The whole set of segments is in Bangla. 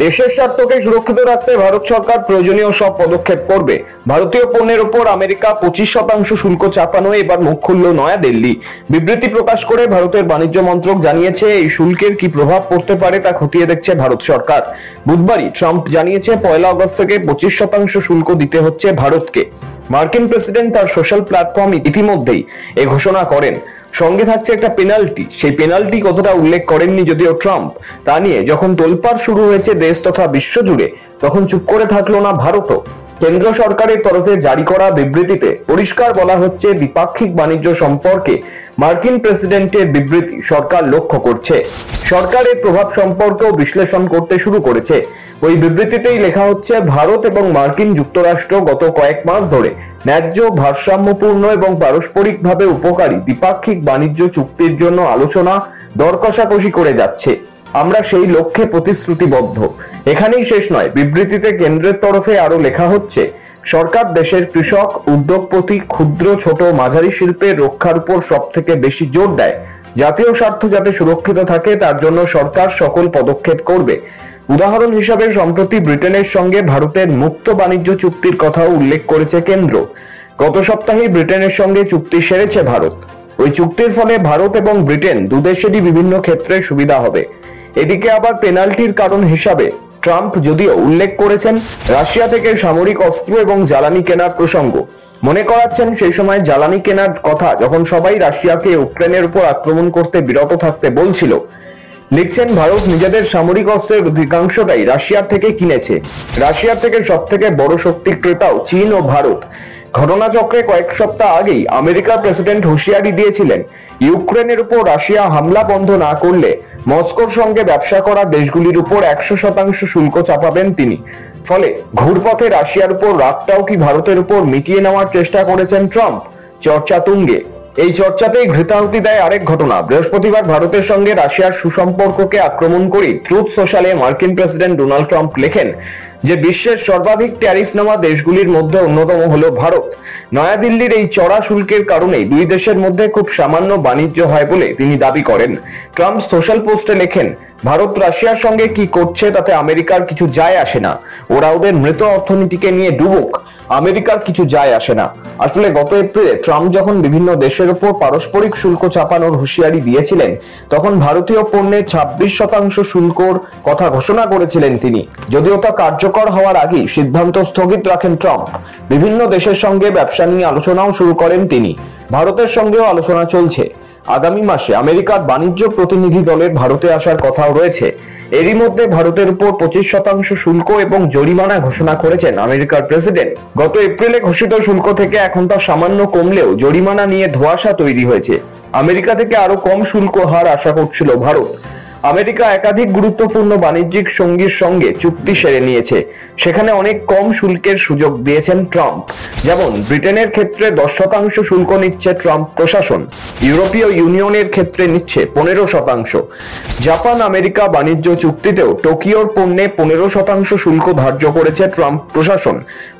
দেশের স্বার্থকে সুরক্ষিত রাখতে ভারত সরকার প্রয়োজনীয় সব পদক্ষেপ করবে। ভারতীয় পণ্যের উপর আমেরিকা 25% শুল্ক চাপানো এবার মুখ খুলল নয়াদিল্লি। বিবৃতি প্রকাশ করে ভারতের বাণিজ্য মন্ত্রক জানিয়েছে, এই শুল্কের কি প্রভাব পড়তে পারে তা খতিয়ে দেখছে ভারত সরকার। বুধবারই ট্রাম্প জানিয়েছে 1 আগস্ট থেকে 25% শুল্ক দিতে হচ্ছে ভারতকে। মার্কিন প্রেসিডেন্ট তার সোশ্যাল প্ল্যাটফর্ম ইতিমধ্যেই এ ঘোষণা করেন। সঙ্গে থাকছে একটা পেনাল্টি। সেই পেনাল্টি কতটা উল্লেখ করেননি যদিও ট্রাম্প। তা নিয়ে যখন তোলপাড় শুরু হয়েছে দেশ তথা বিশ্ব জুড়ে, তখন চুপ করে থাকলো না ভারতও। কেন্দ্র সরকারের তরফে জারি করা বিবৃতিতে পরিষ্কার বলা হচ্ছে, দ্বিপাক্ষিক বাণিজ্য সম্পর্কে মার্কিন প্রেসিডেন্টের বিবৃতি সরকার লক্ষ্য করছে। সরকারের প্রভাব সম্পর্কেও বিশ্লেষণ করতে শুরু করেছে। ওই বিবৃতিতেই লেখা হচ্ছে, ভারত এবং মার্কিন যুক্তরাষ্ট্র গত কয়েক মাস ধরে ন্যায্য, ভারসাম্যপূর্ণ এবং পারস্পরিকভাবে উপকারী দ্বিপাক্ষিক বাণিজ্য চুক্তির জন্য আলোচনা দর কষাকষি করে যাচ্ছে। আমরা সেই লক্ষ্যে প্রতিশ্রুতিবদ্ধ। এখানেই শেষ নয়, বিবৃতিতে কেন্দ্রের তরফে আরো লেখা হচ্ছে, সরকার দেশের কৃষক, উদ্যোগপতি, ক্ষুদ্র, ছোট, মাঝারি শিল্পের রক্ষার উপর সবথেকে বেশি জোর দেয়। জাতীয় স্বার্থ যাতে সুরক্ষিত থাকে তার জন্য সরকার সকল পদক্ষেপ করবে। উদাহরণ হিসাবে সম্প্রতি ব্রিটেনের সঙ্গে ভারতের মুক্ত বাণিজ্য চুক্তির কথাও উল্লেখ করেছে কেন্দ্র। গত সপ্তাহে ব্রিটেনের সঙ্গে চুক্তি সেরেছে ভারত। ওই চুক্তির ফলে ভারত এবং ব্রিটেন দুদেশেরই বিভিন্ন ক্ষেত্রে সুবিধা হবে। এদিকে আবার পেনাল্টির কারণ হিসাবে ট্রাম্প যদিও উল্লেখ করেছেন রাশিয়া থেকে সামরিক অস্ত্র এবং জ্বালানি কেনার প্রসঙ্গ। মনে করাচ্ছেন, সেই সময় জ্বালানি কেনার কথা যখন সবাই রাশিয়াকে ইউক্রেনের উপর আক্রমণ করতে বিরত থাকতে বলছিল। লিখছেন, ভারত নিজেদের সামরিক অস্ত্রের অধিকাংশটাই রাশিয়ার থেকে কিনেছে। রাশিয়ার থেকে সবথেকে বড় শক্তি ক্রেতাও চীন ও ভারত। ঘটনাচক্রে কয়েক সপ্তাহ আগেই আমেরিকার প্রেসিডেন্ট হুঁশিয়ারি দিয়েছিলেন, ইউক্রেনের উপর রাশিয়া হামলা বন্ধ না করলে মস্কোর সঙ্গে ব্যবসা করা দেশগুলির উপর 100% শুল্ক চাপাবেন তিনি। ফলে ঘুরপথে রাশিয়ার উপর রাগটাও কি ভারতের উপর মিটিয়ে নেওয়ার চেষ্টা করেছেন ট্রাম্প? চর্চা তুঙ্গে। এই চর্চাতেই ঘৃতাহুতি দেয় আরেক ঘটনা। বৃহস্পতিবার ভারতের সঙ্গে রাশিয়ার সুসম্পর্ককে আক্রমণ করে ট্রুথ সোশ্যালে মার্কিন প্রেসিডেন্ট ডোনাল্ড ট্রাম্প লেখেন যে বিশ্বের সর্বাধিক ট্যারিফ নেওয়া দেশগুলির মধ্যে অন্যতম হলো ভারত। নয়াদিল্লির এই চড়া শুল্কের কারণে দুই দেশের মধ্যে খুব সামান্য বাণিজ্য হয় বলে তিনি দাবি করেন। ট্রাম্প সোশ্যাল পোস্টে লেখেন, ভারত রাশিয়ার সঙ্গে কি করছে তাতে আমেরিকার কিছু যায় আসে না। ওরা ওদের মৃত অর্থনীতিকে নিয়ে ডুবুক, আমেরিকার কিছু যায় আসে না। আসলে গত এপ্রিলে ট্রাম্প যখন বিভিন্ন দেশের উপর পারস্পরিক শুল্ক চাপানোর হুঁশিয়ারি দিয়েছিলেন, তখন ভারতীয় পণ্যে 26% শুল্কর কথা ঘোষণা করেছিলেন তিনি। যদিও তা কার্যকর হওয়ার আগেই সিদ্ধান্ত স্থগিত রাখেন ট্রাম্প। বিভিন্ন দেশের সঙ্গে ব্যবসা নিয়ে আলোচনাও শুরু করেন তিনি। ভারতের সঙ্গেও আলোচনা চলছে। আগামী মাসে আমেরিকার বাণিজ্য প্রতিনিধি দলের ভারতে আসার কথাও রয়েছে। এরই মধ্যে ভারতের উপর 25% শুল্ক এবং জরিমানা ঘোষণা করেছেন আমেরিকার প্রেসিডেন্ট। গত এপ্রিলে ঘোষিত শুল্ক থেকে এখন তা সামান্য কমলেও জরিমানা নিয়ে ধোঁয়াশা তৈরি হয়েছে। আমেরিকা থেকে আরো কম শুল্ক হার আশা করছিল ভারত। আমেরিকা একাধিক গুরুত্বপূর্ণ বাণিজ্যিক সঙ্গীর সঙ্গে চুক্তি সেরে নিয়েছে। সেখানে অনেক কম শুল্কের সুযোগ দিয়েছেন ট্রাম্প। যেমন ব্রিটেনের ক্ষেত্রে 10% শুল্ক নিচ্ছে ট্রাম্প প্রশাসন। ইউরোপীয় ইউনিয়নের ক্ষেত্রে নিচ্ছে 15%। জাপান আমেরিকা বাণিজ্য চুক্তিতেও টোকিওর পণ্যে 15% শুল্ক ধার্য করেছে ট্রাম্প প্রশাসন।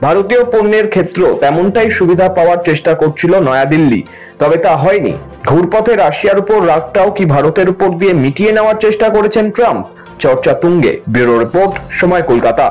ভারতীয় পণ্যের ক্ষেত্রেও তেমনটাই সুবিধা পাওয়ার চেষ্টা করছিল নয়াদিল্লি, তবে তা হয়নি। ঘুরপথে রাশিয়ার উপর রাগটাও কি ভারতের উপর দিয়ে মিটিয়ে নেওয়ার চেষ্টা করেছেন ট্রাম্প? চর্চা তুঙ্গে। ব্যুরো রিপোর্ট, সময় কলকাতা।